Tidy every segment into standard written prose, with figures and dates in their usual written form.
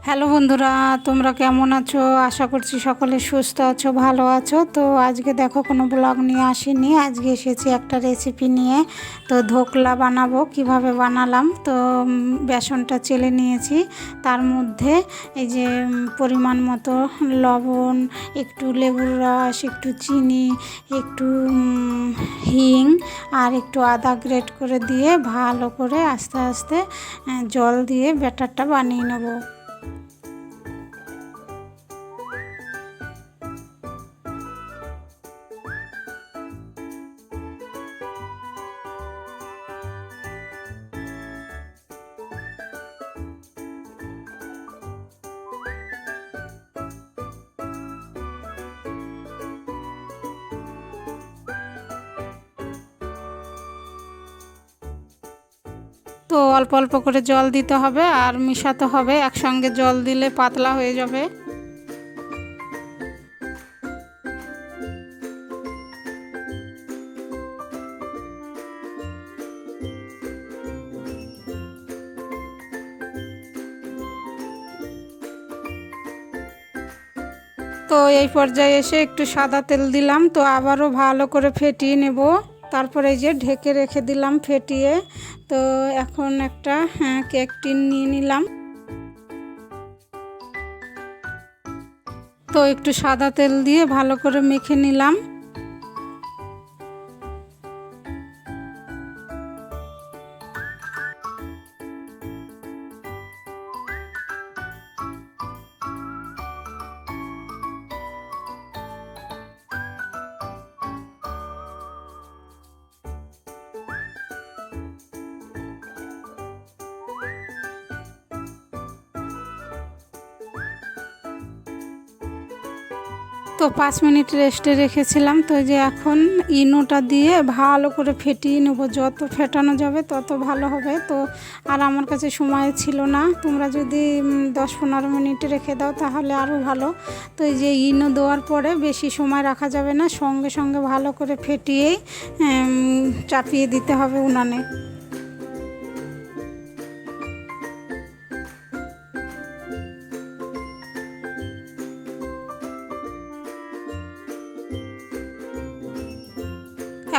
Hello বন্ধুরা, তোমরা কেমন আছো? আশা করছি সকলে সুস্থ আছো, ভালো আছো। তো আজকে দেখো কোনো ব্লগ নিয়ে আসিনি, আজকে এসেছি একটা রেসিপি নিয়ে। তো ধোকলা বানাবো, কিভাবে বানালাম। তো বেসনটা চেলে নিয়েছি, তার মধ্যে এই যে পরিমাণ মতো লবণ, একটু লেবুর রস, একটু চিনি, একটু হিং আর একটু আদা গ্রেট করে দিয়ে ভালো করে আস্তে আস্তে জল দিয়ে ব্যাটারটা বানিয়ে নেব। তো অল্প অল্প করে জল দিতে হবে আর মিশাতে হবে, একসঙ্গে জল দিলে পাতলা হয়ে যাবে। তো এই পর্যায়ে এসে একটু সাদা তেল দিলাম, তো আবারও ভালো করে ফেটিয়ে নেব। তারপরে এই যে ঢেকে রেখে দিলাম ফেটিয়ে। তো এখন একটা কেক টিন নিয়ে নিলাম। তো একটু সাদা তেল দিয়ে ভালো করে মেখে নিলাম। তো 5 মিনিট রেস্টে রেখেছিলাম। তো যে এখন ইনোটা দিয়ে ভালো করে ফেটিয়ে নেব, যত ফেটানো যাবে তত ভালো হবে। তো আর আমার কাছে সময় ছিল না, তোমরা যদি 10-15 মিনিট রেখে দাও তাহলে আরও ভালো। তো এই যে ইনো দেওয়ার পরে বেশি সময় রাখা যাবে না, সঙ্গে সঙ্গে ভালো করে ফেটিয়েই চাপিয়ে দিতে হবে উনানে।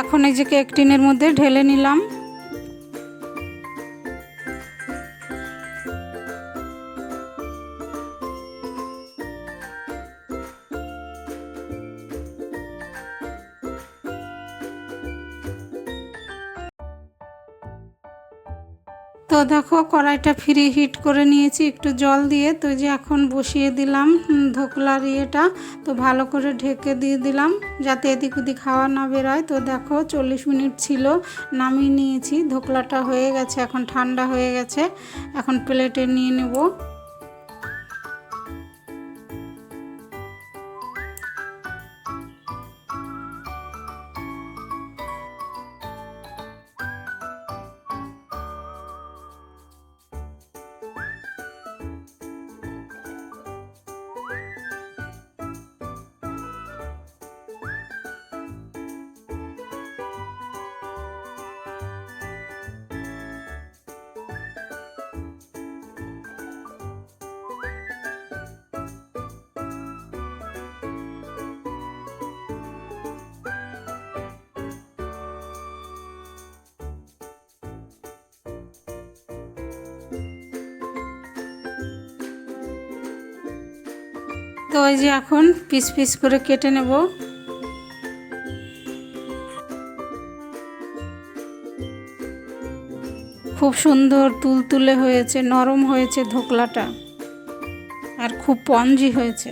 এখন এই যে কেক টিনের মধ্যে ঢেলে নিলাম। তো দেখো কড়াইটা ফ্রি হিট করে নিয়েছি একটু জল দিয়ে। তো যে এখন বসিয়ে দিলাম ধোকলার ইয়েটা। তো ভালো করে ঢেকে দিয়ে দিলাম যাতে এদিক ওদিক হাওয়া না বেরোয়। তো দেখো 40 মিনিট ছিল, নামিয়ে নিয়েছি। ধোকলাটা হয়ে গেছে, এখন ঠান্ডা হয়ে গেছে। এখন প্লেটে নিয়ে নেব। তো এই যে এখন পিস পিস করে কেটে নেব। খুব সুন্দর তুলতুলে হয়েছে, নরম হয়েছে ধোকলাটা, আর খুব স্পঞ্জি হয়েছে।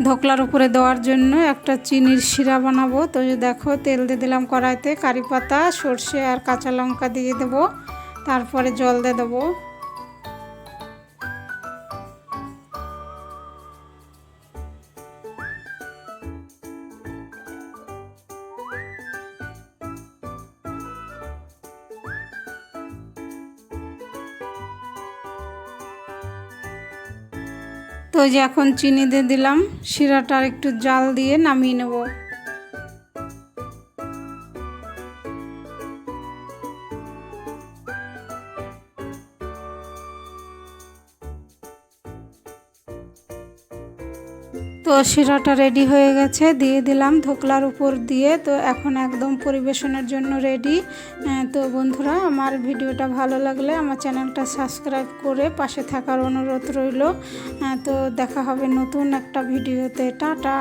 ধোকলার উপরে দেওয়ার জন্য একটা চিনির শিরা বানাবো। তো দেখো তেল দিয়ে দিলাম কড়াইতে, কারি পাতা, সর্ষে আর কাঁচা লঙ্কা দিয়ে দেবো। তারপরে জল দিয়ে দেবো। তো যে এখন চিনি দিয়ে দিলাম, শিরাটা একটু জাল দিয়ে নামিয়ে নেব। তো শিরাটা রেডি হয়ে গেছে, দিয়ে দিলাম ধোকলার উপর দিয়ে। তো এখন একদম পরিবেশনের জন্য রেডি। তো বন্ধুরা, আমার ভিডিওটা ভালো লাগলে আমার চ্যানেলটা সাবস্ক্রাইব করে পাশে থাকার অনুরোধ রইল। তো দেখা হবে নতুন একটা ভিডিওতে। টাটা।